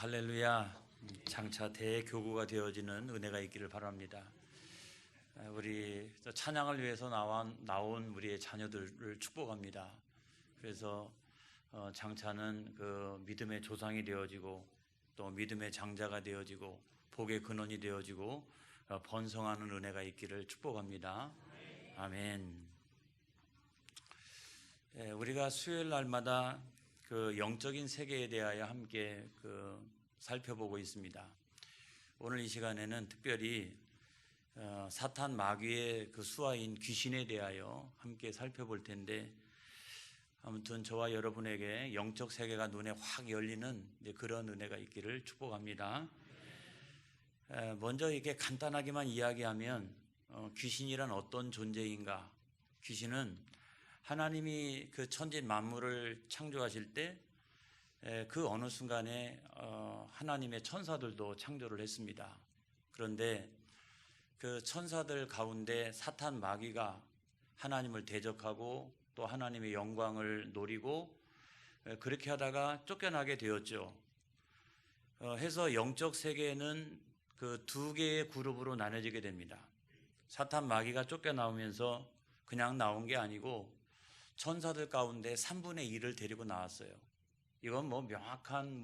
할렐루야. 장차 대교구가 되어지는 은혜가 있기를 바랍니다. 우리 찬양을 위해서 나온 우리의 자녀들을 축복합니다. 그래서 장차는 그 믿음의 조상이 되어지고 또 믿음의 장자가 되어지고 복의 근원이 되어지고 번성하는 은혜가 있기를 축복합니다. 아멘. 우리가 수요일 날마다 그 영적인 세계에 대하여 함께 살펴보고 있습니다. 오늘 이 시간에는 특별히 사탄 마귀의 그 수하인 귀신에 대하여 함께 살펴볼 텐데, 아무튼 저와 여러분에게 영적 세계가 눈에 확 열리는 그런 은혜가 있기를 축복합니다. 먼저 이렇게 간단하게만 이야기하면 귀신이란 어떤 존재인가? 귀신은 하나님이 그 천지 만물을 창조하실 때 그 어느 순간에 하나님의 천사들도 창조를 했습니다. 그런데 그 천사들 가운데 사탄 마귀가 하나님을 대적하고 또 하나님의 영광을 노리고 그렇게 하다가 쫓겨나게 되었죠. 해서 영적 세계는 그 두 개의 그룹으로 나눠지게 됩니다. 사탄 마귀가 쫓겨나오면서 그냥 나온 게 아니고 천사들 가운데 3분의 1을 데리고 나왔어요. 이건 명확한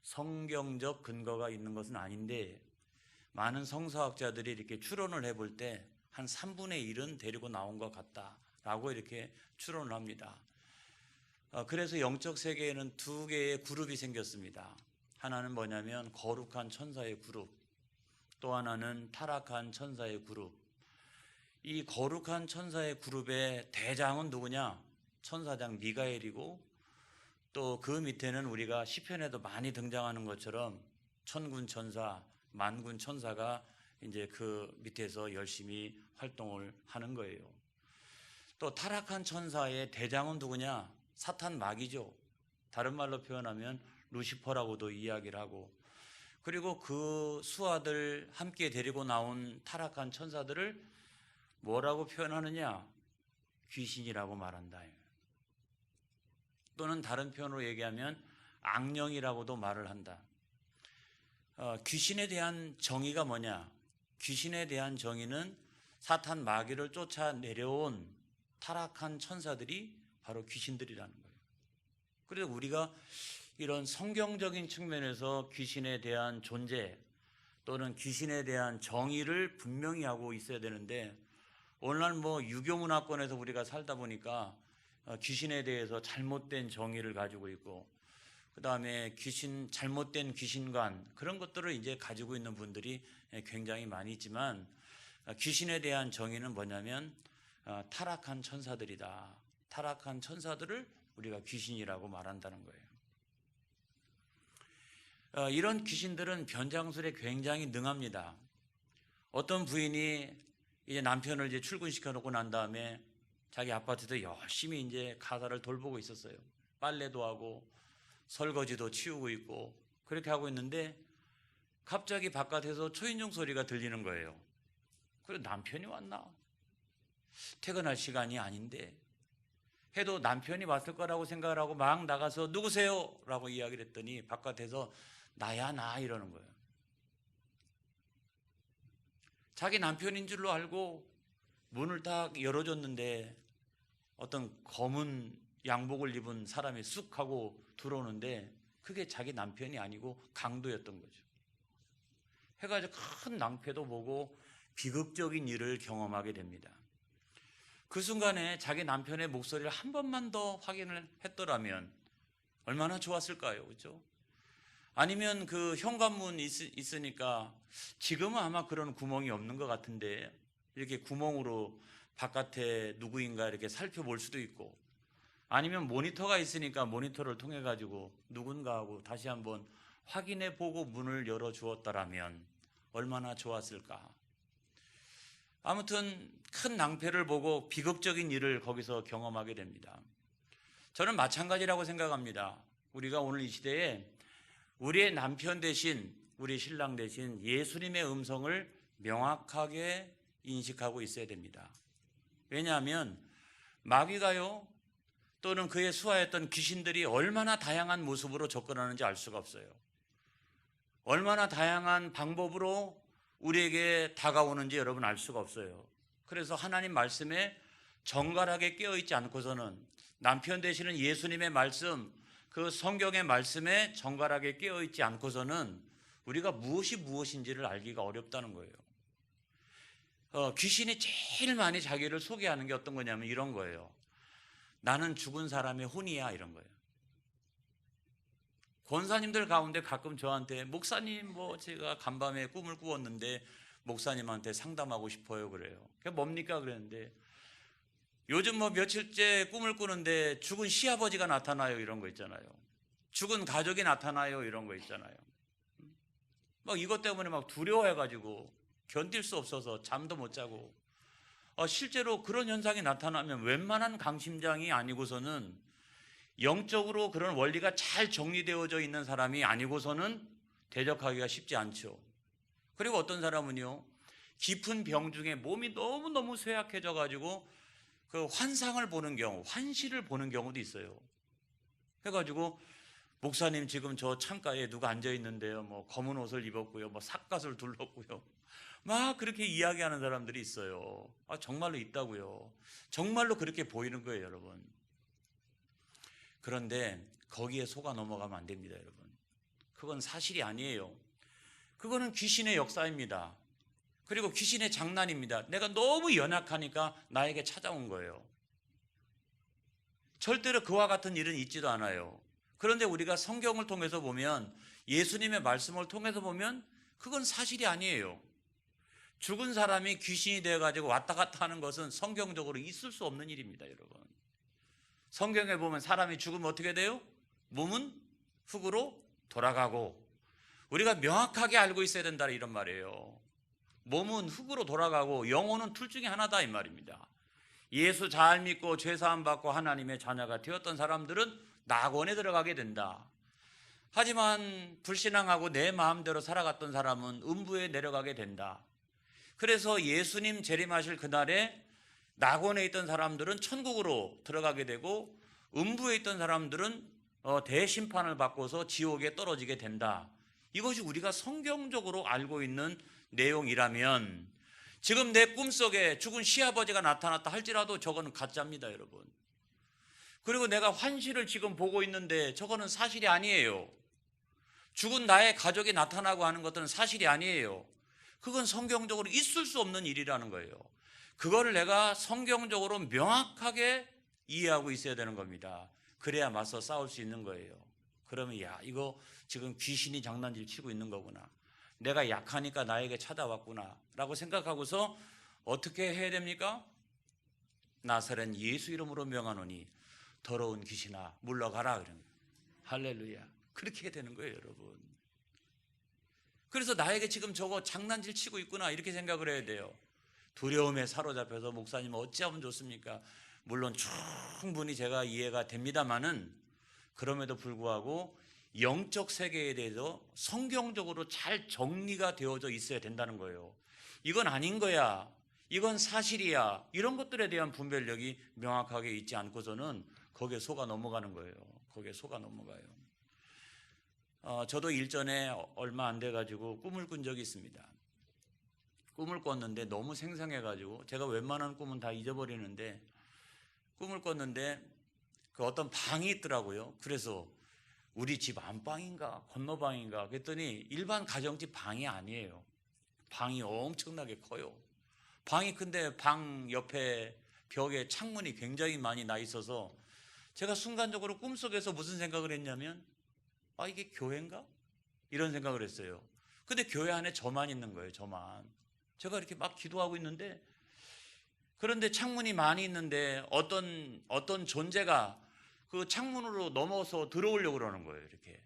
성경적 근거가 있는 것은 아닌데, 많은 성서학자들이 이렇게 추론을 해볼 때 한 3분의 1은 데리고 나온 것 같다라고 이렇게 추론을 합니다. 그래서 영적 세계에는 두 개의 그룹이 생겼습니다. 하나는 뭐냐면 거룩한 천사의 그룹, 또 하나는 타락한 천사의 그룹. 이 거룩한 천사의 그룹의 대장은 누구냐? 천사장 미가엘이고, 또 그 밑에는 우리가 시편에도 많이 등장하는 것처럼 천군 천사, 만군 천사가 이제 그 밑에서 열심히 활동을 하는 거예요. 또 타락한 천사의 대장은 누구냐? 사탄 마귀죠. 다른 말로 표현하면 루시퍼라고도 이야기를 하고, 그리고 그 수하들 함께 데리고 나온 타락한 천사들을 뭐라고 표현하느냐? 귀신이라고 말한다. 또는 다른 표현으로 얘기하면 악령이라고도 말을 한다. 귀신에 대한 정의가 뭐냐? 귀신에 대한 정의는 사탄 마귀를 쫓아 내려온 타락한 천사들이 바로 귀신들이라는 거예요. 그래서 우리가 이런 성경적인 측면에서 귀신에 대한 존재 또는 귀신에 대한 정의를 분명히 하고 있어야 되는데, 오늘날 유교문화권에서 우리가 살다 보니까 귀신에 대해서 잘못된 정의를 가지고 있고, 그 다음에 잘못된 귀신관, 그런 것들을 이제 가지고 있는 분들이 굉장히 많이 있지만, 귀신에 대한 정의는 뭐냐면 타락한 천사들이다. 타락한 천사들을 우리가 귀신이라고 말한다는 거예요. 이런 귀신들은 변장술에 굉장히 능합니다. 어떤 부인이 이제 남편을 이제 출근시켜 놓고 난 다음에 자기 아파트에서 열심히 이제 가사를 돌보고 있었어요. 빨래도 하고 설거지도 치우고 있고 그렇게 하고 있는데, 갑자기 바깥에서 초인종 소리가 들리는 거예요. 그래서 남편이 왔나? 퇴근할 시간이 아닌데 해도 남편이 왔을 거라고 생각을 하고 막 나가서 누구세요? 라고 이야기를 했더니 바깥에서 나야 나 이러는 거예요. 자기 남편인 줄로 알고 문을 딱 열어줬는데 어떤 검은 양복을 입은 사람이 쑥 하고 들어오는데 그게 자기 남편이 아니고 강도였던 거죠. 해가지고 큰 낭패도 보고 비극적인 일을 경험하게 됩니다. 그 순간에 자기 남편의 목소리를 한 번만 더 확인을 했더라면 얼마나 좋았을까요? 그렇죠? 아니면 그 현관문 있으니까 지금은 아마 그런 구멍이 없는 것 같은데 이렇게 구멍으로 바깥에 누구인가 이렇게 살펴볼 수도 있고, 아니면 모니터가 있으니까 모니터를 통해 가지고 누군가 하고 다시 한번 확인해 보고 문을 열어 주었더라면 얼마나 좋았을까. 아무튼 큰 낭패를 보고 비극적인 일을 거기서 경험하게 됩니다. 저는 마찬가지라고 생각합니다. 우리가 오늘 이 시대에 우리의 남편 대신, 우리 신랑 대신 예수님의 음성을 명확하게 인식하고 있어야 됩니다. 왜냐하면 마귀가요, 또는 그의 수하였던 귀신들이 얼마나 다양한 모습으로 접근하는지 알 수가 없어요. 얼마나 다양한 방법으로 우리에게 다가오는지 여러분 알 수가 없어요. 그래서 하나님 말씀에 정갈하게 깨어있지 않고서는, 남편 되시는 예수님의 말씀, 그 성경의 말씀에 정갈하게 깨어있지 않고서는 우리가 무엇이 무엇인지를 알기가 어렵다는 거예요. 귀신이 제일 많이 자기를 소개하는 게 어떤 거냐면 이런 거예요. 나는 죽은 사람의 혼이야, 이런 거예요. 권사님들 가운데 가끔 저한테 목사님 제가 간밤에 꿈을 꾸었는데 목사님한테 상담하고 싶어요 그래요. 그게 뭡니까 그랬는데 요즘 며칠째 꿈을 꾸는데 죽은 시아버지가 나타나요, 이런 거 있잖아요. 죽은 가족이 나타나요, 이런 거 있잖아요. 이것 때문에 두려워해가지고 견딜 수 없어서 잠도 못 자고, 실제로 그런 현상이 나타나면 웬만한 강심장이 아니고서는, 영적으로 그런 원리가 잘 정리되어져 있는 사람이 아니고서는 대적하기가 쉽지 않죠. 그리고 어떤 사람은요, 깊은 병 중에 몸이 너무너무 쇠약해져 가지고 그 환상을 보는 경우, 환시를 보는 경우도 있어요. 해가지고 목사님 지금 저 창가에 누가 앉아 있는데요, 검은 옷을 입었고요, 삿갓을 둘렀고요, 막 그렇게 이야기하는 사람들이 있어요. 정말로 있다고요. 정말로 그렇게 보이는 거예요, 여러분. 그런데 거기에 속아 넘어가면 안 됩니다, 여러분. 그건 사실이 아니에요. 그거는 귀신의 역사입니다. 그리고 귀신의 장난입니다. 내가 너무 연약하니까 나에게 찾아온 거예요. 절대로 그와 같은 일은 있지도 않아요. 그런데 우리가 성경을 통해서 보면, 예수님의 말씀을 통해서 보면 그건 사실이 아니에요. 죽은 사람이 귀신이 되어가지고 왔다 갔다 하는 것은 성경적으로 있을 수 없는 일입니다, 여러분. 성경에 보면 사람이 죽으면 어떻게 돼요? 몸은 흙으로 돌아가고, 우리가 명확하게 알고 있어야 된다, 이런 말이에요. 몸은 흙으로 돌아가고 영혼은 둘 중에 하나다, 이 말입니다. 예수 잘 믿고 죄사함 받고 하나님의 자녀가 되었던 사람들은 낙원에 들어가게 된다. 하지만 불신앙하고 내 마음대로 살아갔던 사람은 음부에 내려가게 된다. 그래서 예수님 재림하실 그날에 낙원에 있던 사람들은 천국으로 들어가게 되고, 음부에 있던 사람들은 대심판을 받고서 지옥에 떨어지게 된다. 이것이 우리가 성경적으로 알고 있는 내용이라면, 지금 내 꿈속에 죽은 시아버지가 나타났다 할지라도 저거는 가짜입니다, 여러분. 그리고 내가 환시를 지금 보고 있는데 저거는 사실이 아니에요. 죽은 나의 가족이 나타나고 하는 것들은 사실이 아니에요. 그건 성경적으로 있을 수 없는 일이라는 거예요. 그거를 내가 성경적으로 명확하게 이해하고 있어야 되는 겁니다. 그래야 맞서 싸울 수 있는 거예요. 그러면 이거 지금 귀신이 장난질 치고 있는 거구나, 내가 약하니까 나에게 찾아왔구나 라고 생각하고서 어떻게 해야 됩니까? 나사렛 예수 이름으로 명하노니 더러운 귀신아 물러가라, 그런 거예요. 할렐루야. 그렇게 되는 거예요, 여러분. 그래서 나에게 지금 저거 장난질 치고 있구나, 이렇게 생각을 해야 돼요. 두려움에 사로잡혀서 목사님 어찌하면 좋습니까? 물론 충분히 제가 이해가 됩니다만은, 그럼에도 불구하고 영적 세계에 대해서 성경적으로 잘 정리가 되어져 있어야 된다는 거예요. 이건 아닌 거야, 이건 사실이야, 이런 것들에 대한 분별력이 명확하게 있지 않고서는 거기에 속아 넘어가는 거예요. 거기에 속아 넘어가요. 저도 일전에 얼마 안 돼가지고 꿈을 꾼 적이 있습니다. 꿈을 꿨는데 너무 생생해가지고 제가 웬만한 꿈은 다 잊어버리는데, 꿈을 꿨는데 그 어떤 방이 있더라고요. 그래서 우리 집 안방인가 건너방인가 그랬더니 일반 가정집 방이 아니에요. 방이 엄청나게 커요. 방이 큰데 방 옆에 벽에 창문이 굉장히 많이 나 있어서 제가 순간적으로 꿈속에서 무슨 생각을 했냐면, 이게 교회인가? 이런 생각을 했어요. 근데 교회 안에 저만 있는 거예요, 저만. 제가 이렇게 막 기도하고 있는데, 그런데 창문이 많이 있는데 어떤 존재가 그 창문으로 넘어서 들어오려고 그러는 거예요. 이렇게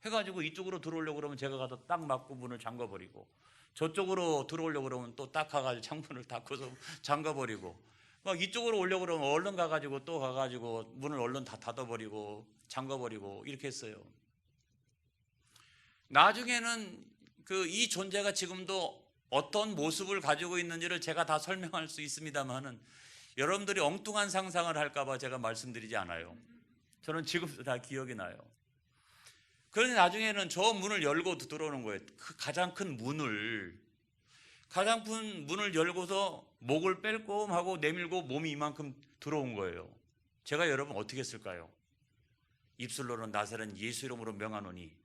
해가지고 이쪽으로 들어오려고 그러면 제가 가서 딱 막고 문을 잠궈버리고, 저쪽으로 들어오려고 그러면 또 딱 가가지고 창문을 닫고서 잠궈버리고, 막 이쪽으로 오려고 그러면 얼른 가가지고 또 가가지고 문을 얼른 다 닫아버리고 잠궈버리고 이렇게 했어요. 나중에는 이 존재가 지금도 어떤 모습을 가지고 있는지를 제가 다 설명할 수 있습니다만은, 여러분들이 엉뚱한 상상을 할까봐 제가 말씀드리지 않아요. 저는 지금도 다 기억이 나요. 그런데 나중에는 저 문을 열고 들어오는 거예요. 그 가장 큰 문을 열고서 목을 뺄꼼 하고 내밀고 몸이 이만큼 들어온 거예요. 제가 여러분 어떻게 했을까요? 입술로는 나사렛 예수 이름으로 명하노니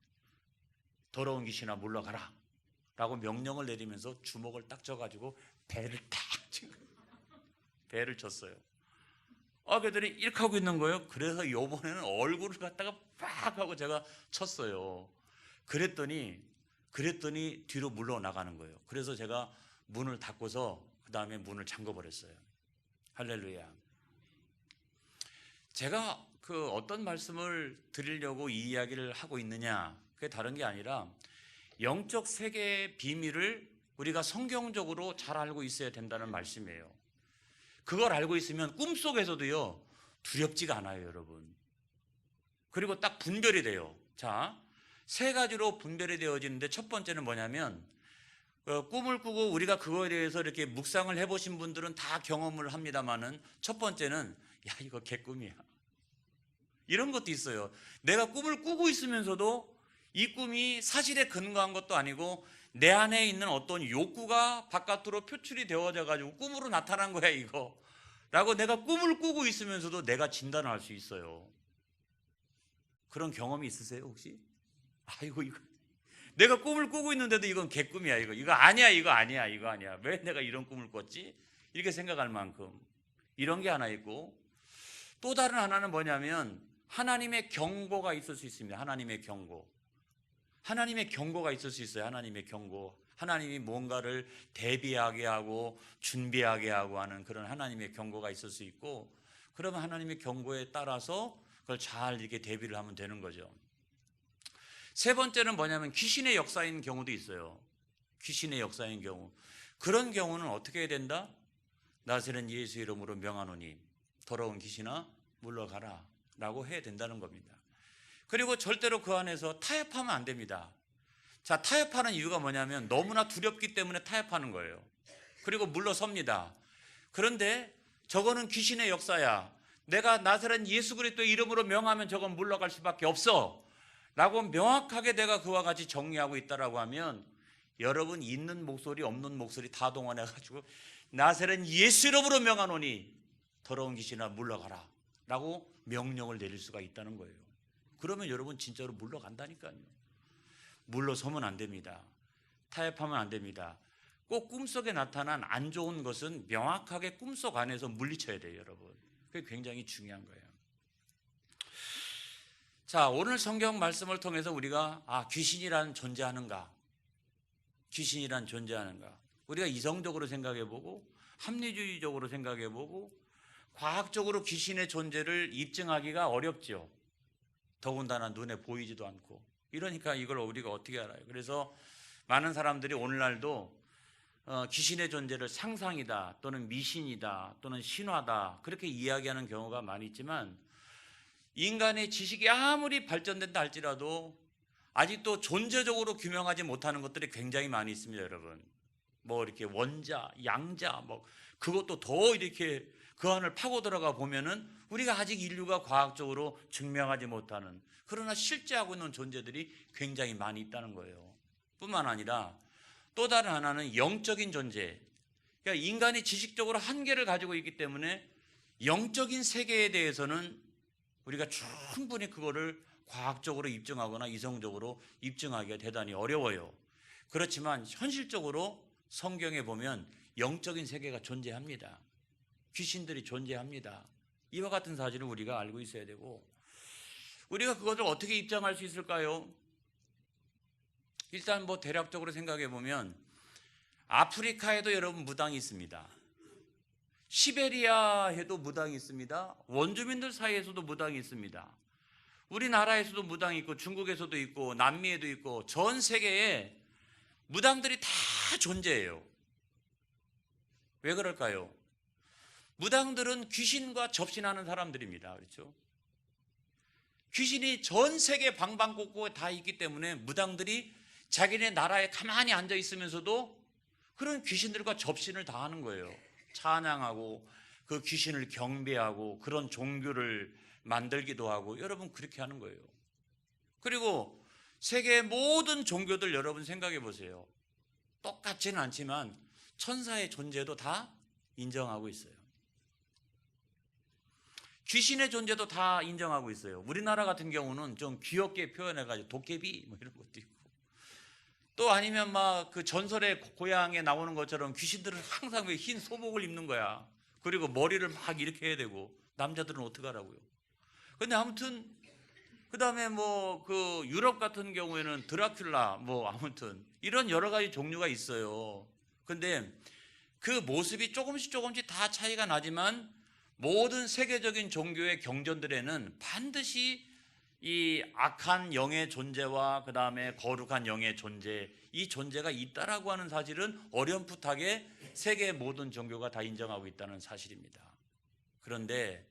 더러운 귀신아 물러가라 라고 명령을 내리면서 주먹을 딱 져가지고 배를 딱 친 거예요. 배를 쳤어요. 그들이 이렇게 하고 있는 거예요. 그래서 이번에는 얼굴을 갖다가 빡 하고 제가 쳤어요. 그랬더니 뒤로 물러나가는 거예요. 그래서 제가 문을 닫고서 그 다음에 문을 잠궈버렸어요. 할렐루야. 제가 그 어떤 말씀을 드리려고 이 이야기를 하고 있느냐, 그게 다른 게 아니라 영적 세계의 비밀을 우리가 성경적으로 잘 알고 있어야 된다는 말씀이에요. 그걸 알고 있으면 꿈속에서도요 두렵지가 않아요, 여러분. 그리고 딱 분별이 돼요. 자, 세 가지로 분별이 되어지는데 첫 번째는 뭐냐면 꿈을 꾸고 우리가 그거에 대해서 이렇게 묵상을 해보신 분들은 다 경험을 합니다만은 첫 번째는 야, 이거 개꿈이야. 이런 것도 있어요. 내가 꿈을 꾸고 있으면서도 이 꿈이 사실에 근거한 것도 아니고 내 안에 있는 어떤 욕구가 바깥으로 표출이 되어져 가지고 꿈으로 나타난 거야 이거 라고 내가 꿈을 꾸고 있으면서도 내가 진단을 할 수 있어요. 그런 경험이 있으세요 혹시? 아이고 이거 내가 꿈을 꾸고 있는데도 이건 개꿈이야. 이거 아니야. 왜 내가 이런 꿈을 꿨지? 이렇게 생각할 만큼 이런 게 하나 있고, 또 다른 하나는 뭐냐면 하나님의 경고가 있을 수 있습니다. 하나님의 경고가 있을 수 있어요. 하나님의 경고. 하나님이 뭔가를 대비하게 하고 준비하게 하고 하는 그런 하나님의 경고가 있을 수 있고, 그러면 하나님의 경고에 따라서 그걸 잘 이렇게 대비를 하면 되는 거죠. 세 번째는 뭐냐면 귀신의 역사인 경우도 있어요. 귀신의 역사인 경우. 그런 경우는 어떻게 해야 된다? 나사렛 예수 이름으로 명하노니 더러운 귀신아 물러가라 라고 해야 된다는 겁니다. 그리고 절대로 그 안에서 타협하면 안 됩니다. 자, 타협하는 이유가 뭐냐면 너무나 두렵기 때문에 타협하는 거예요. 그리고 물러섭니다. 그런데 저거는 귀신의 역사야. 내가 나사렛 예수 그리스도의 이름으로 명하면 저건 물러갈 수밖에 없어 라고 명확하게 내가 그와 같이 정리하고 있다라고 하면 여러분 있는 목소리 없는 목소리 다 동원해가지고 나사렛 예수 이름으로 명하노니 더러운 귀신아 물러가라 라고 명령을 내릴 수가 있다는 거예요. 그러면 여러분 진짜로 물러간다니까요. 물러서면 안 됩니다. 타협하면 안 됩니다. 꼭 꿈속에 나타난 안 좋은 것은 명확하게 꿈속 안에서 물리쳐야 돼요, 여러분. 그게 굉장히 중요한 거예요. 자, 오늘 성경 말씀을 통해서 우리가 귀신이란 존재하는가? 우리가 이성적으로 생각해보고 합리주의적으로 생각해보고 과학적으로 귀신의 존재를 입증하기가 어렵죠. 더군다나 눈에 보이지도 않고. 이러니까 이걸 우리가 어떻게 알아요? 그래서 많은 사람들이 오늘날도 귀신의 존재를 상상이다 또는 미신이다 또는 신화다 그렇게 이야기하는 경우가 많이 있지만, 인간의 지식이 아무리 발전된다 할지라도 아직도 존재적으로 규명하지 못하는 것들이 굉장히 많이 있습니다, 여러분. 뭐 이렇게 원자, 양자, 뭐 그것도 더 이렇게 그 안을 파고 들어가 보면은 우리가 아직 인류가 과학적으로 증명하지 못하는, 그러나 실제하고 있는 존재들이 굉장히 많이 있다는 거예요. 뿐만 아니라 또 다른 하나는 영적인 존재. 그러니까 인간이 지식적으로 한계를 가지고 있기 때문에 영적인 세계에 대해서는 우리가 충분히 그거를 과학적으로 입증하거나 이성적으로 입증하기가 대단히 어려워요. 그렇지만 현실적으로 성경에 보면 영적인 세계가 존재합니다. 귀신들이 존재합니다. 이와 같은 사실을 우리가 알고 있어야 되고, 우리가 그것을 어떻게 입증할 수 있을까요? 일단 뭐 대략적으로 생각해 보면 아프리카에도 여러분 무당이 있습니다. 시베리아에도 무당이 있습니다. 원주민들 사이에서도 무당이 있습니다. 우리나라에서도 무당이 있고 중국에서도 있고 남미에도 있고 전 세계에 무당들이 다 존재해요. 왜 그럴까요? 무당들은 귀신과 접신하는 사람들입니다. 그렇죠? 귀신이 전 세계 방방곡곡에 다 있기 때문에 무당들이 자기네 나라에 가만히 앉아 있으면서도 그런 귀신들과 접신을 다 하는 거예요. 찬양하고 그 귀신을 경배하고 그런 종교를 만들기도 하고, 여러분 그렇게 하는 거예요. 그리고 세계의 모든 종교들 여러분 생각해 보세요. 똑같지는 않지만 천사의 존재도 다 인정하고 있어요. 귀신의 존재도 다 인정하고 있어요. 우리나라 같은 경우는 좀 귀엽게 표현해가지고 도깨비 뭐 이런 것도 있고, 또 아니면 막 그 전설의 고향에 나오는 것처럼 귀신들은 항상 왜 흰 소복을 입는 거야. 그리고 머리를 막 이렇게 해야 되고, 남자들은 어떡하라고요. 근데 아무튼 그 다음에 뭐 그 유럽 같은 경우에는 드라큘라 뭐 아무튼 이런 여러 가지 종류가 있어요. 근데 그 모습이 조금씩 다 차이가 나지만 모든 세계적인 종교의 경전들에는 반드시 이 악한 영의 존재와 그 다음에 거룩한 영의 존재, 이 존재가 있다라고 하는 사실은 어렴풋하게 세계의 모든 종교가 다 인정하고 있다는 사실입니다. 그런데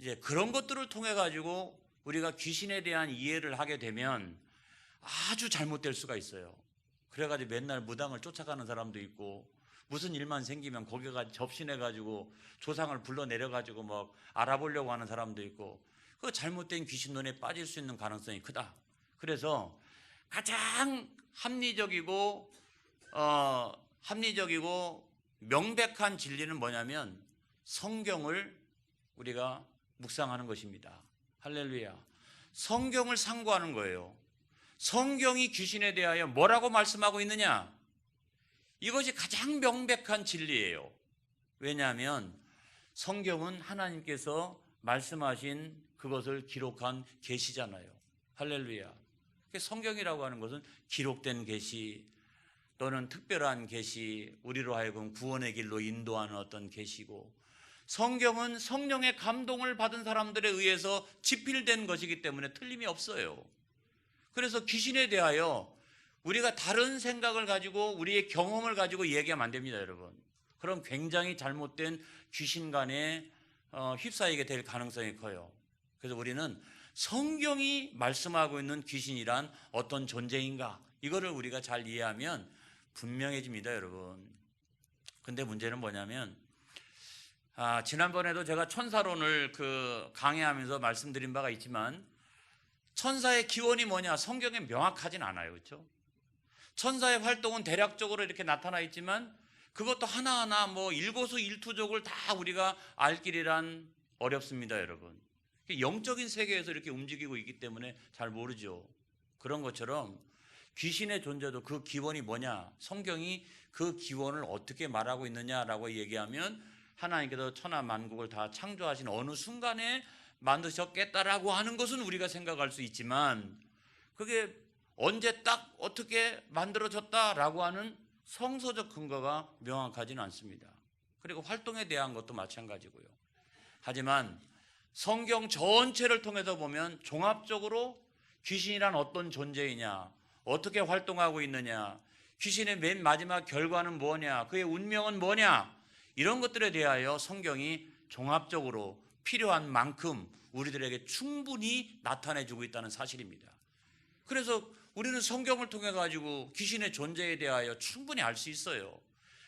이제 그런 것들을 통해 가지고 우리가 귀신에 대한 이해를 하게 되면 아주 잘못될 수가 있어요. 그래가지고 맨날 무당을 쫓아가는 사람도 있고, 무슨 일만 생기면 거기가 접신해가지고 조상을 불러내려가지고 막 알아보려고 하는 사람도 있고, 그 잘못된 귀신론에 빠질 수 있는 가능성이 크다. 그래서 가장 합리적이고 명백한 진리는 뭐냐면 성경을 우리가 묵상하는 것입니다. 할렐루야. 성경을 상고하는 거예요. 성경이 귀신에 대하여 뭐라고 말씀하고 있느냐? 이것이 가장 명백한 진리예요. 왜냐하면 성경은 하나님께서 말씀하신 그것을 기록한 계시잖아요. 할렐루야. 성경이라고 하는 것은 기록된 계시 또는 특별한 계시, 우리로 하여금 구원의 길로 인도하는 어떤 계시고, 성경은 성령의 감동을 받은 사람들에 의해서 집필된 것이기 때문에 틀림이 없어요. 그래서 귀신에 대하여 우리가 다른 생각을 가지고 우리의 경험을 가지고 얘기하면 안 됩니다, 여러분. 그럼 굉장히 잘못된 귀신간에 휩싸이게 될 가능성이 커요. 그래서 우리는 성경이 말씀하고 있는 귀신이란 어떤 존재인가, 이거를 우리가 잘 이해하면 분명해집니다, 여러분. 근데 문제는 뭐냐면 지난번에도 제가 천사론을 강의하면서 말씀드린 바가 있지만, 천사의 기원이 뭐냐, 성경에 명확하진 않아요. 그렇죠? 천사의 활동은 대략적으로 이렇게 나타나 있지만 그것도 하나하나 뭐 일거수일투족을 다 우리가 알 길이란 어렵습니다, 여러분. 영적인 세계에서 이렇게 움직이고 있기 때문에 잘 모르죠. 그런 것처럼 귀신의 존재도 그 기원이 뭐냐, 성경이 그 기원을 어떻게 말하고 있느냐라고 얘기하면 하나님께서 천하 만국을 다 창조하신 어느 순간에 만드셨겠다라고 하는 것은 우리가 생각할 수 있지만, 그게 언제 딱 어떻게 만들어졌다라고 하는 성서적 근거가 명확하지는 않습니다. 그리고 활동에 대한 것도 마찬가지고요. 하지만 성경 전체를 통해서 보면 종합적으로 귀신이란 어떤 존재이냐, 어떻게 활동하고 있느냐, 귀신의 맨 마지막 결과는 뭐냐, 그의 운명은 뭐냐, 이런 것들에 대하여 성경이 종합적으로 필요한 만큼 우리들에게 충분히 나타내주고 있다는 사실입니다. 그래서 우리는 성경을 통해 가지고 귀신의 존재에 대하여 충분히 알 수 있어요.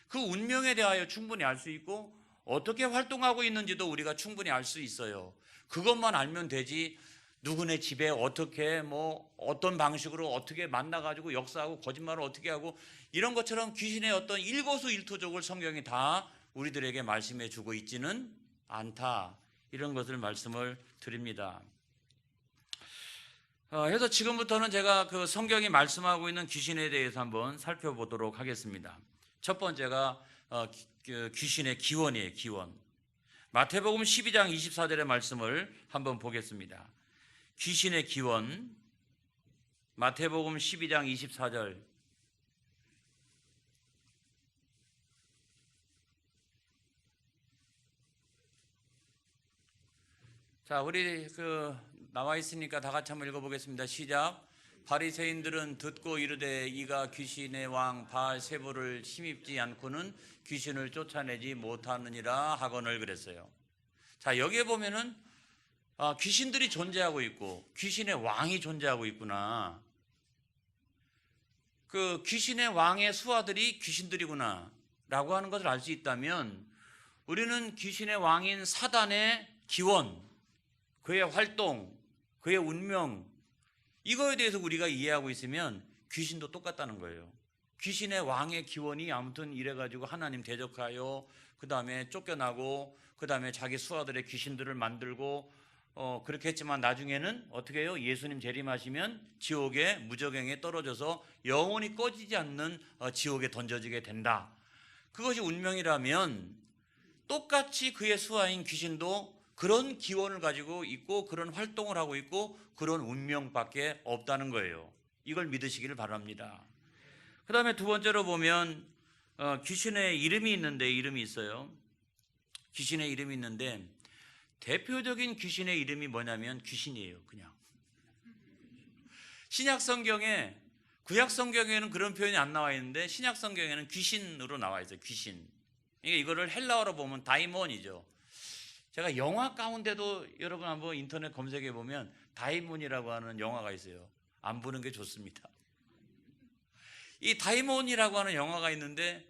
그 운명에 대하여 충분히 알 수 있고, 어떻게 활동하고 있는지도 우리가 충분히 알 수 있어요. 그것만 알면 되지, 누구네 집에 어떻게 어떤 방식으로 어떻게 만나가지고 역사하고 거짓말을 어떻게 하고 이런 것처럼 귀신의 어떤 일거수일투족을 성경이 다 우리들에게 말씀해 주고 있지는 않다, 이런 것을 말씀을 드립니다. 그래서 지금부터는 제가 그 성경이 말씀하고 있는 귀신에 대해서 한번 살펴보도록 하겠습니다. 첫 번째가 귀신의 기원이에요. 기원. 마태복음 12장 24절의 말씀을 한번 보겠습니다. 귀신의 기원, 마태복음 12장 24절. 자, 우리 나와 있으니까 다 같이 한번 읽어보겠습니다. 시작. 바리새인들은 듣고 이르되 이가 귀신의 왕 바알세불을 힘입지 않고는 귀신을 쫓아내지 못하느니라 하거늘 그랬어요. 자, 여기에 보면은 귀신들이 존재하고 있고 귀신의 왕이 존재하고 있구나. 그 귀신의 왕의 수하들이 귀신들이구나 라고 하는 것을 알 수 있다면, 우리는 귀신의 왕인 사단의 기원, 그의 활동, 그의 운명, 이거에 대해서 우리가 이해하고 있으면 귀신도 똑같다는 거예요. 귀신의 왕의 기원이 아무튼 이래가지고 하나님 대적하여 그 다음에 쫓겨나고 그 다음에 자기 수하들의 귀신들을 만들고 그렇게 했지만 나중에는 어떻게 해요? 예수님 재림하시면 지옥에 무저갱에 떨어져서 영원히 꺼지지 않는 지옥에 던져지게 된다. 그것이 운명이라면 똑같이 그의 수하인 귀신도 그런 기원을 가지고 있고 그런 활동을 하고 있고 그런 운명밖에 없다는 거예요. 이걸 믿으시기를 바랍니다. 그 다음에 두 번째로 보면 귀신의 이름이 있는데 이름이 있어요. 귀신의 이름이 있는데 대표적인 귀신의 이름이 뭐냐면 귀신이에요. 그냥 신약 성경에 구약 성경에는 그런 표현이 안 나와 있는데 신약 성경에는 귀신으로 나와 있어요. 귀신. 이거를 헬라어로 보면 다이몬이죠. 제가 영화 가운데도 여러분 한번 인터넷 검색해 보면 다이몬이라고 하는 영화가 있어요. 안 보는 게 좋습니다. 이 다이몬이라고 하는 영화가 있는데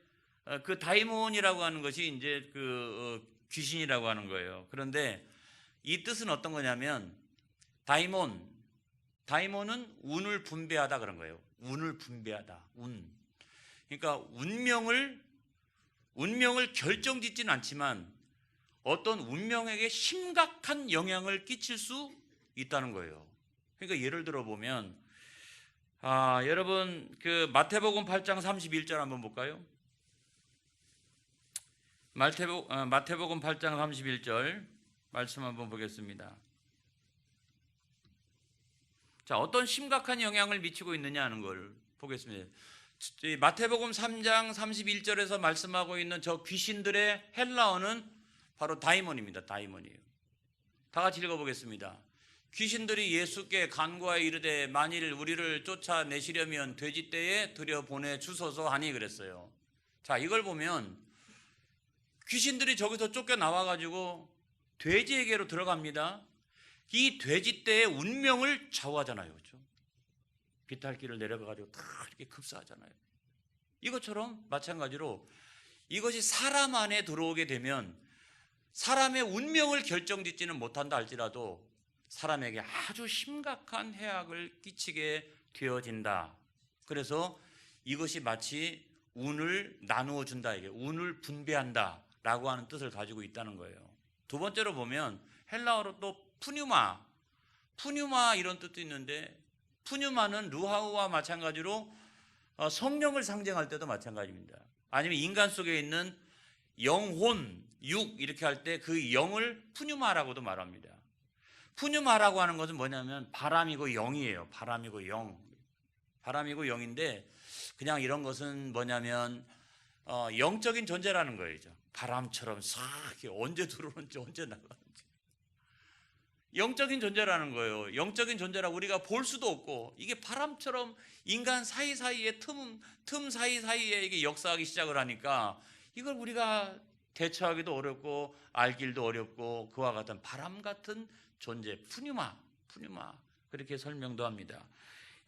그 다이몬이라고 하는 것이 이제 귀신이라고 하는 거예요. 그런데 이 뜻은 어떤 거냐면 다이몬은 운을 분배하다 그런 거예요. 운을 분배하다. 그러니까 운명을 결정짓지는 않지만 어떤 운명에게 심각한 영향을 끼칠 수 있다는 거예요. 그러니까 예를 들어 보면 여러분 그 마태복음 8장 31절 한번 볼까요? 마태복음 8장 31절 말씀 한번 보겠습니다. 자, 어떤 심각한 영향을 미치고 있느냐 하는 걸 보겠습니다. 마태복음 3장 31절에서 말씀하고 있는 저 귀신들의 헬라어는 바로 다이몬입니다. 다이몬이에요. 다 같이 읽어보겠습니다. 귀신들이 예수께 간구하여 이르되 만일 우리를 쫓아내시려면 돼지떼에 들여보내 주소서 하니 그랬어요. 자, 이걸 보면 귀신들이 저기서 쫓겨나와가지고 돼지에게로 들어갑니다. 이 돼지떼의 운명을 좌우하잖아요. 그렇죠? 비탈길을 내려가가지고 다 이렇게 급사하잖아요. 이것처럼 마찬가지로 이것이 사람 안에 들어오게 되면 사람의 운명을 결정짓지는 못한다 할지라도 사람에게 아주 심각한 해악을 끼치게 되어진다. 그래서 이것이 마치 운을 나누어 준다, 이게 운을 분배한다 라고 하는 뜻을 가지고 있다는 거예요. 두 번째로 보면 헬라어로 또 푸뉴마 이런 뜻도 있는데 푸뉴마는 루하우와 마찬가지로 성령을 상징할 때도 마찬가지입니다. 아니면 인간 속에 있는 영혼, 육 이렇게 할 때 그 영을 푸뉴마라고도 말합니다. 푸뉴마라고 하는 것은 뭐냐면 바람이고 영이에요. 바람이고 영인데 그냥 이런 것은 뭐냐면 영적인 존재라는 거예요. 바람처럼 싹 언제 들어오는지 언제 나가는지 영적인 존재라는 거예요. 영적인 존재라 우리가 볼 수도 없고 이게 바람처럼 인간 사이사이에 틈 사이사이에 이게 역사하기 시작을 하니까 이걸 우리가 대처하기도 어렵고 알기도 어렵고 그와 같은 바람 같은 존재 푸뉴마 그렇게 설명도 합니다.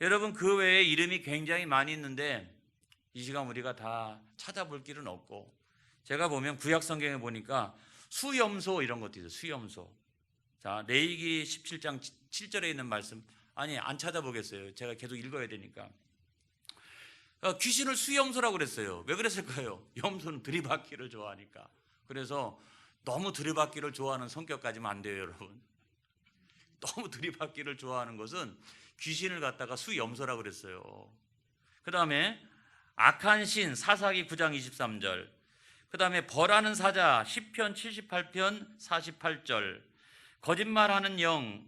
여러분 그 외에 이름이 굉장히 많이 있는데 이 시간 우리가 다 찾아볼 길은 없고 제가 보면 구약 성경에 보니까 수염소 이런 것도 있어요. 수염소. 자, 레위기 17장 7절에 있는 말씀 아니 안 찾아보겠어요. 제가 계속 읽어야 되니까. 귀신을 수염소라고 그랬어요. 왜 그랬을까요? 염소는 들이받기를 좋아하니까. 그래서 너무 들이받기를 좋아하는 성격 가지면 안 돼요, 여러분. 너무 들이받기를 좋아하는 것은 귀신을 갖다가 수염소라고 그랬어요. 그 다음에 악한 신 사사기 9장 23절 그 다음에 벌하는 사자 10편 78편 48절 거짓말하는 영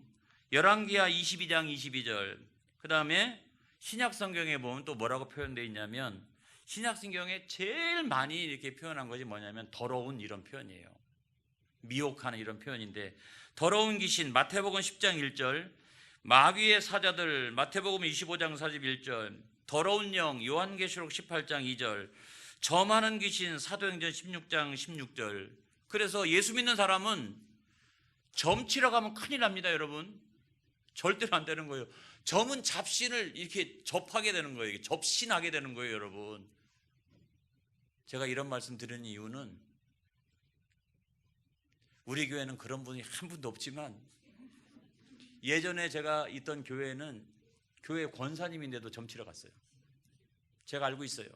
열왕기하 22장 22절 그 다음에 신약성경에 보면 또 뭐라고 표현되어 있냐면 신약성경에 제일 많이 이렇게 표현한 것이 뭐냐면 더러운 이런 표현이에요. 미혹하는 이런 표현인데 더러운 귀신 마태복음 10장 1절 마귀의 사자들 마태복음 25장 41절 더러운 영 요한계시록 18장 2절 점하는 귀신 사도행전 16장 16절 그래서 예수 믿는 사람은 점치러 가면 큰일 납니다. 여러분 절대로 안 되는 거예요. 점은 잡신을 이렇게 접하게 되는 거예요. 접신하게 되는 거예요. 여러분 제가 이런 말씀 드리는 이유는 우리 교회는 그런 분이 한 분도 없지만 예전에 제가 있던 교회는 교회 권사님인데도 점 치러 갔어요. 제가 알고 있어요.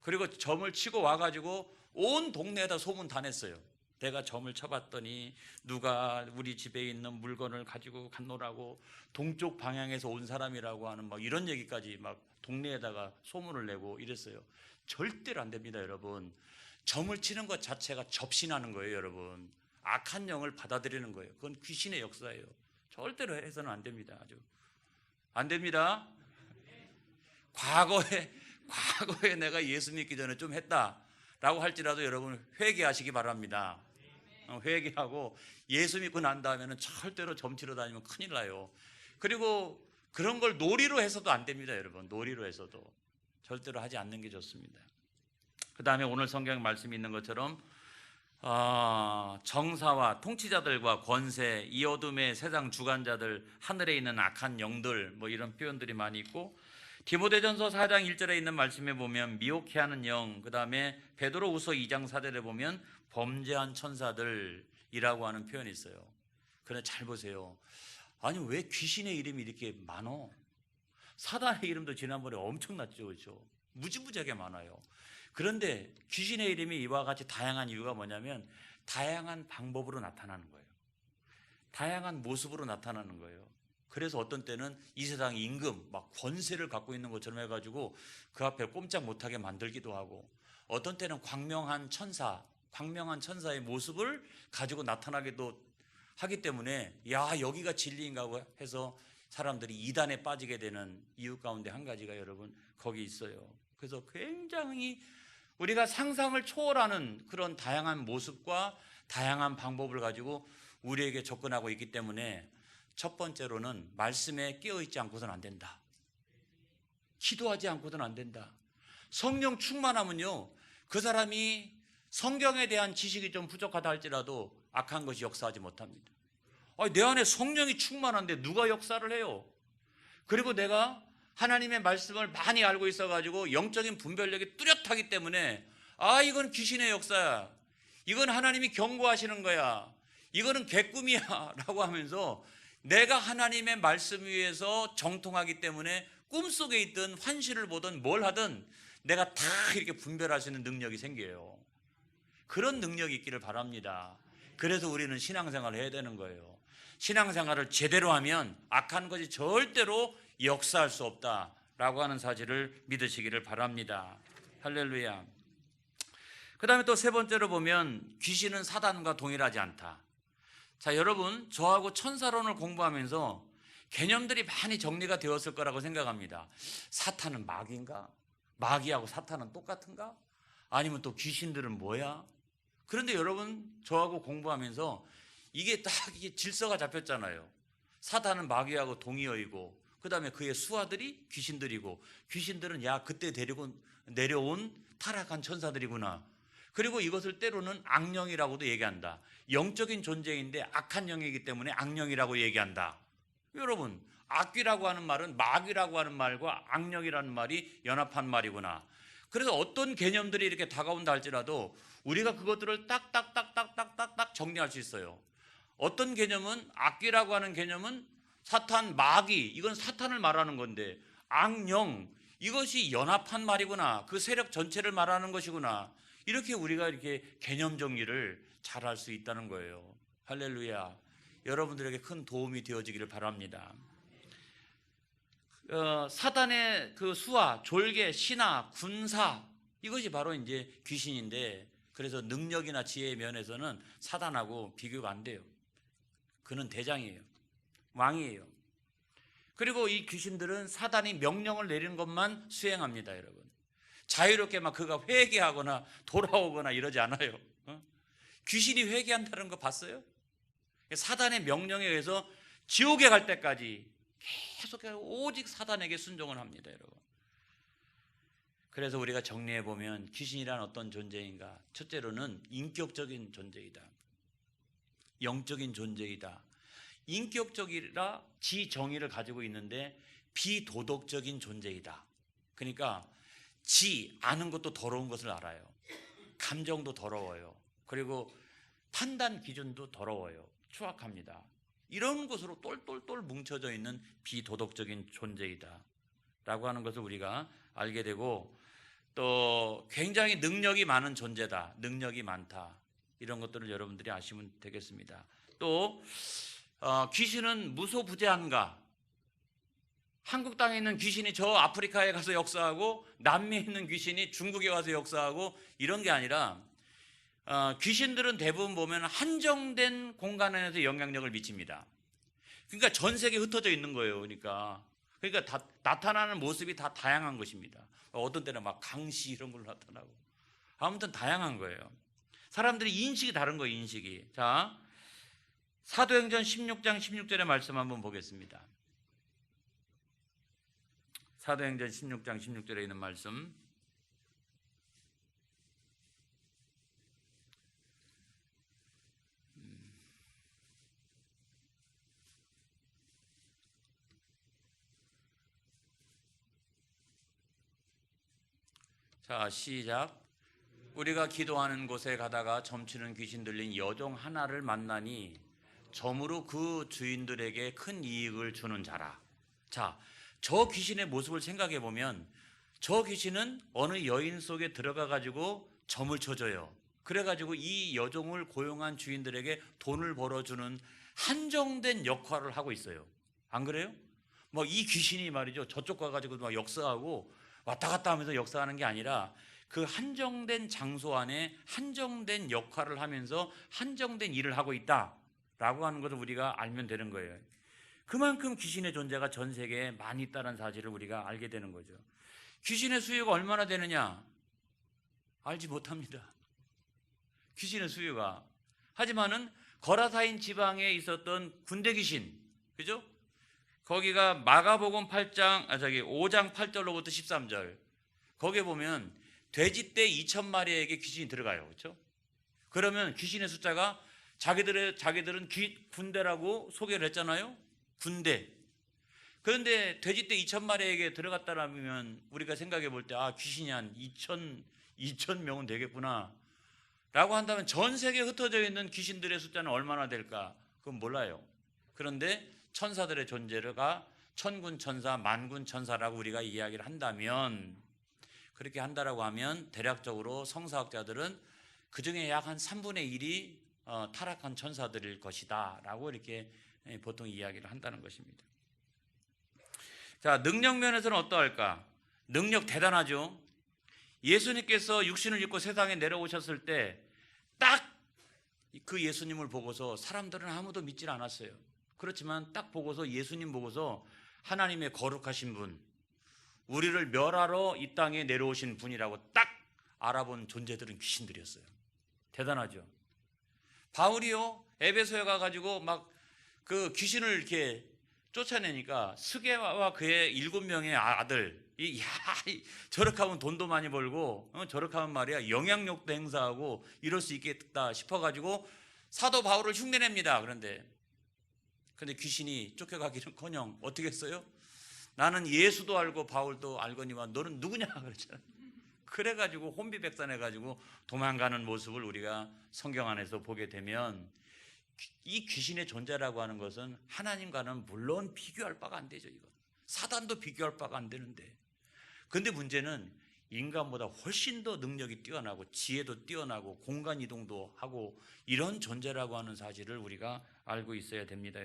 그리고 점을 치고 와가지고 온 동네에다 소문 다 냈어요. 내가 점을 쳐봤더니 누가 우리 집에 있는 물건을 가지고 갔노라고, 동쪽 방향에서 온 사람이라고 하는 막 이런 얘기까지 막 동네에다가 소문을 내고 이랬어요. 절대로 안 됩니다, 여러분. 점을 치는 것 자체가 접신하는 거예요, 여러분. 악한 영을 받아들이는 거예요. 그건 귀신의 역사예요. 절대로 해서는 안 됩니다. 아주 안 됩니다. 과거에 내가 예수 믿기 전에 좀 했다라고 할지라도 여러분 회개하시기 바랍니다. 회개하고 예수 믿고 난 다음에는 절대로 점치러 다니면 큰일 나요. 그리고 그런 걸 놀이로 해서도 안 됩니다, 여러분. 놀이로 해서도 절대로 하지 않는 게 좋습니다. 그 다음에 오늘 성경 말씀이 있는 것처럼 정사와 통치자들과 권세, 이 어둠의 세상 주관자들, 하늘에 있는 악한 영들, 뭐 이런 표현들이 많이 있고, 디모데전서 4장 1절에 있는 말씀에 보면 미혹해하는 영, 그 다음에 베드로후서 2장 4절에 보면 범죄한 천사들이라고 하는 표현이 있어요. 그런데 잘 보세요. 아니 왜 귀신의 이름이 이렇게 많어? 사단의 이름도 지난번에 엄청났죠, 그렇죠? 무지무지하게 많아요. 그런데 귀신의 이름이 이와 같이 다양한 이유가 뭐냐면 다양한 방법으로 나타나는 거예요. 다양한 모습으로 나타나는 거예요. 그래서 어떤 때는 이 세상 임금, 막 권세를 갖고 있는 것처럼 해가지고 그 앞에 꼼짝 못하게 만들기도 하고, 어떤 때는 광명한 천사의 모습을 가지고 나타나기도 하기 때문에 야 여기가 진리인가 해서 사람들이 이단에 빠지게 되는 이유 가운데 한 가지가 여러분 거기 있어요. 그래서 굉장히 우리가 상상을 초월하는 그런 다양한 모습과 다양한 방법을 가지고 우리에게 접근하고 있기 때문에 첫 번째로는 말씀에 깨어있지 않고서는 안 된다. 기도하지 않고서는 안 된다. 성령 충만하면요, 그 사람이 성경에 대한 지식이 좀 부족하다 할지라도 악한 것이 역사하지 못합니다. 내 안에 성령이 충만한데 누가 역사를 해요? 그리고 내가 하나님의 말씀을 많이 알고 있어가지고 영적인 분별력이 뚜렷하기 때문에 이건 귀신의 역사야, 이건 하나님이 경고하시는 거야, 이거는 개꿈이야 라고 하면서 내가 하나님의 말씀 위에서 정통하기 때문에 꿈속에 있든 환시를 보든 뭘 하든 내가 다 이렇게 분별할 수 있는 능력이 생겨요. 그런 능력이 있기를 바랍니다. 그래서 우리는 신앙생활을 해야 되는 거예요. 신앙생활을 제대로 하면 악한 것이 절대로 역사할 수 없다라고 하는 사실을 믿으시기를 바랍니다. 할렐루야. 그 다음에 또 세 번째로 보면 귀신은 사단과 동일하지 않다. 자, 여러분, 저하고 천사론을 공부하면서 개념들이 많이 정리가 되었을 거라고 생각합니다. 사탄은 마귀인가? 마귀하고 사탄은 똑같은가? 아니면 또 귀신들은 뭐야? 그런데 여러분, 저하고 공부하면서 이게 딱 이게 질서가 잡혔잖아요. 사탄은 마귀하고 동의어이고, 그 다음에 그의 수하들이 귀신들이고, 귀신들은 그때 내려온 타락한 천사들이구나. 그리고 이것을 때로는 악령이라고도 얘기한다. 영적인 존재인데 악한 영이기 때문에 악령이라고 얘기한다. 여러분, 악귀라고 하는 말은 마귀라고 하는 말과 악령이라는 말이 연합한 말이구나. 그래서 어떤 개념들이 이렇게 다가온다 할지라도 우리가 그것들을 딱딱딱딱딱딱 정리할 수 있어요. 어떤 개념은, 악귀라고 하는 개념은 사탄, 마귀, 이건 사탄을 말하는 건데, 악령, 이것이 연합한 말이구나, 그 세력 전체를 말하는 것이구나, 이렇게 우리가 이렇게 개념 정리를 잘 할 수 있다는 거예요. 할렐루야. 여러분들에게 큰 도움이 되어지기를 바랍니다. 사단의 그 수하, 졸개, 신하, 군사, 이것이 바로 이제 귀신인데, 그래서 능력이나 지혜의 면에서는 사단하고 비교가 안 돼요. 그는 대장이에요. 왕이에요. 그리고 이 귀신들은 사단이 명령을 내리는 것만 수행합니다, 여러분. 자유롭게 막 그가 회개하거나 돌아오거나 이러지 않아요. 귀신이 회개한다는 거 봤어요? 사단의 명령에 의해서 지옥에 갈 때까지 계속 오직 사단에게 순종을 합니다, 여러분. 그래서 우리가 정리해 보면 귀신이란 어떤 존재인가? 첫째로는 인격적인 존재이다. 영적인 존재이다. 인격적이라 지정의를 가지고 있는데 비도덕적인 존재이다. 그러니까 아는 것도 더러운 것을 알아요. 감정도 더러워요. 그리고 판단 기준도 더러워요. 추악합니다. 이런 것으로 똘똘똘 뭉쳐져 있는 비도덕적인 존재이다 라고 하는 것을 우리가 알게 되고, 또 굉장히 능력이 많은 존재다, 능력이 많다, 이런 것들을 여러분들이 아시면 되겠습니다. 또 귀신은 무소부재한가? 한국 땅에 있는 귀신이 저 아프리카에 가서 역사하고 남미에 있는 귀신이 중국에 와서 역사하고 이런 게 아니라, 귀신들은 대부분 보면 한정된 공간 안에서 영향력을 미칩니다. 그러니까 전 세계에 흩어져 있는 거예요. 그러니까 나타나는 모습이 다 다양한 것입니다. 어떤 때는 막 강시 이런 걸로 나타나고, 아무튼 다양한 거예요. 사람들이 인식이 다른 거예요, 인식이. 자, 사도행전 16장 16절의 말씀 한번 보겠습니다. 사도행전 16장 16절에 있는 말씀. 자, 시작. 우리가 기도하는 곳에 가다가 점치는 귀신 들린 여종 하나를 만나니 점으로 그 주인들에게 큰 이익을 주는 자라. 자, 저 귀신의 모습을 생각해 보면, 저 귀신은 어느 여인 속에 들어가 가지고 점을 쳐줘요. 그래 가지고 이 여종을 고용한 주인들에게 돈을 벌어주는 한정된 역할을 하고 있어요. 안 그래요? 뭐 이 귀신이 말이죠, 저쪽 가가지고 막 역사하고 왔다 갔다 하면서 역사하는 게 아니라, 그 한정된 장소 안에 한정된 역할을 하면서 한정된 일을 하고 있다라고 하는 것을 우리가 알면 되는 거예요. 그만큼 귀신의 존재가 전 세계에 많이 있다는 사실을 우리가 알게 되는 거죠. 귀신의 수요가 얼마나 되느냐? 알지 못합니다. 귀신의 수요가. 하지만은 거라사인 지방에 있었던 군대 귀신, 그죠? 거기가 마가복음 5장 8절로부터 13절. 거기에 보면 돼지떼 2,000마리에게 귀신이 들어가요. 그렇죠? 그러면 귀신의 숫자가 자기들은 군대라고 소개를 했잖아요. 군대. 그런데 돼지떼 2,000마리에게 들어갔다라면 우리가 생각해 볼 때, 귀신이 한 2,000명은 되겠구나 라고 한다면, 전 세계에 흩어져 있는 귀신들의 숫자는 얼마나 될까? 그건 몰라요. 그런데 천사들의 존재가 천군 천사, 만군 천사라고 우리가 이야기를 한다면, 그렇게 한다라고 하면 대략적으로 성사학자들은 그 중에 약 한 3분의 1이 타락한 천사들일 것이다 라고 이렇게 보통 이야기를 한다는 것입니다. 자, 능력 면에서는 어떠할까? 능력 대단하죠. 예수님께서 육신을 입고 세상에 내려오셨을 때 딱 그 예수님을 보고서 사람들은 아무도 믿질 않았어요. 그렇지만 딱 보고서, 예수님 보고서 하나님의 거룩하신 분, 우리를 멸하러 이 땅에 내려오신 분이라고 딱 알아본 존재들은 귀신들이었어요. 대단하죠. 바울이요, 에베소에 가가지고 막 그 귀신을 이렇게 쫓아내니까 스게와와 그의 7명의 아들, 저렇게 하면 돈도 많이 벌고, 저렇게 하면 말이야 영향력도 행사하고 이럴 수 있겠다 싶어가지고 사도 바울을 흉내냅니다. 그런데 귀신이 쫓겨가기는커녕 어떻게 했어요? 나는 예수도 알고 바울도 알거니와 너는 누구냐 그랬잖아요. 그래가지고 혼비백산해가지고 도망가는 모습을 우리가 성경 안에서 보게 되면, 이 귀신의 존재라고 하는 것은 하나님과는 물론 비교할 바가 안 되죠. 이건 사단도 비교할 바가 안 되는데, 근데 문제는 인간보다 훨씬 더 능력이 뛰어나고 지혜도 뛰어나고 공간 이동도 하고 이런 존재라고 하는 사실을 우리가 알고 있어야 됩니다.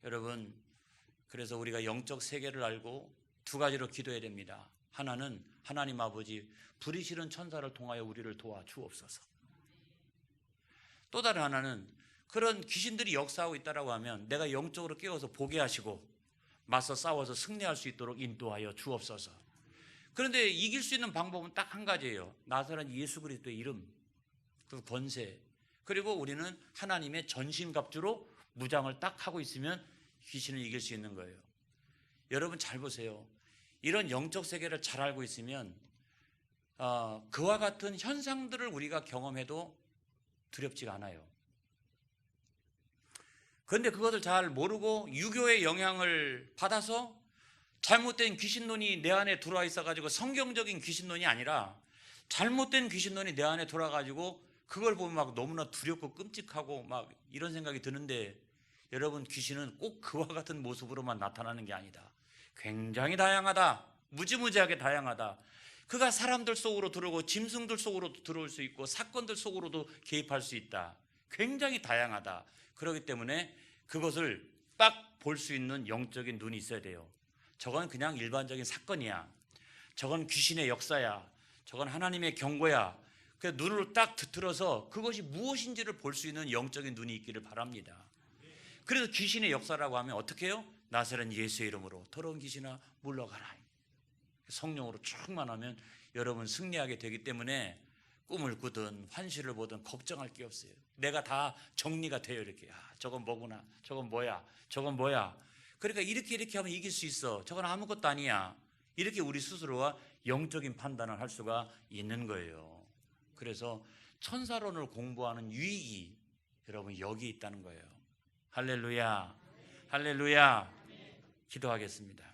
여러분, 그래서 우리가 영적 세계를 알고 두 가지로 기도해야 됩니다. 하나는 하나님 아버지, 불의 싫은 천사를 통하여 우리를 도와 주옵소서. 또 다른 하나는, 그런 귀신들이 역사하고 있다라고 하면 내가 영적으로 깨워서 보게 하시고 맞서 싸워서 승리할 수 있도록 인도하여 주옵소서. 그런데 이길 수 있는 방법은 딱 한 가지예요. 나사렛 예수 그리스도의 이름, 그 권세, 그리고 우리는 하나님의 전신갑주로 무장을 딱 하고 있으면 귀신을 이길 수 있는 거예요. 여러분 잘 보세요. 이런 영적 세계를 잘 알고 있으면 그와 같은 현상들을 우리가 경험해도 두렵지가 않아요. 그런데 그것을 잘 모르고 유교의 영향을 받아서 잘못된 귀신론이 내 안에 들어와 있어가지고, 성경적인 귀신론이 아니라 잘못된 귀신론이 내 안에 들어와가지고 그걸 보면 막 너무나 두렵고 끔찍하고 막 이런 생각이 드는데, 여러분, 귀신은 꼭 그와 같은 모습으로만 나타나는 게 아니다. 굉장히 다양하다. 무지무지하게 다양하다. 그가 사람들 속으로 들어오고 짐승들 속으로도 들어올 수 있고 사건들 속으로도 개입할 수 있다. 굉장히 다양하다. 그렇기 때문에 그것을 딱 볼 수 있는 영적인 눈이 있어야 돼요. 저건 그냥 일반적인 사건이야. 저건 귀신의 역사야. 저건 하나님의 경고야. 그 눈으로 딱 들어서 그것이 무엇인지를 볼 수 있는 영적인 눈이 있기를 바랍니다. 그래서 귀신의 역사라고 하면 어떻게 해요? 나사렛 예수의 이름으로 더러운 귀신아 물러가라. 성령으로 충만하면 여러분 승리하게 되기 때문에 꿈을 꾸든 환시를 보든 걱정할 게 없어요. 내가 다 정리가 돼요. 이렇게 저건 뭐구나, 저건 뭐야, 저건 뭐야. 그러니까 이렇게 하면 이길 수 있어. 저건 아무것도 아니야. 이렇게 우리 스스로가 영적인 판단을 할 수가 있는 거예요. 그래서 천사론을 공부하는 유익이 여러분 여기 있다는 거예요. 할렐루야, 할렐루야. 기도하겠습니다.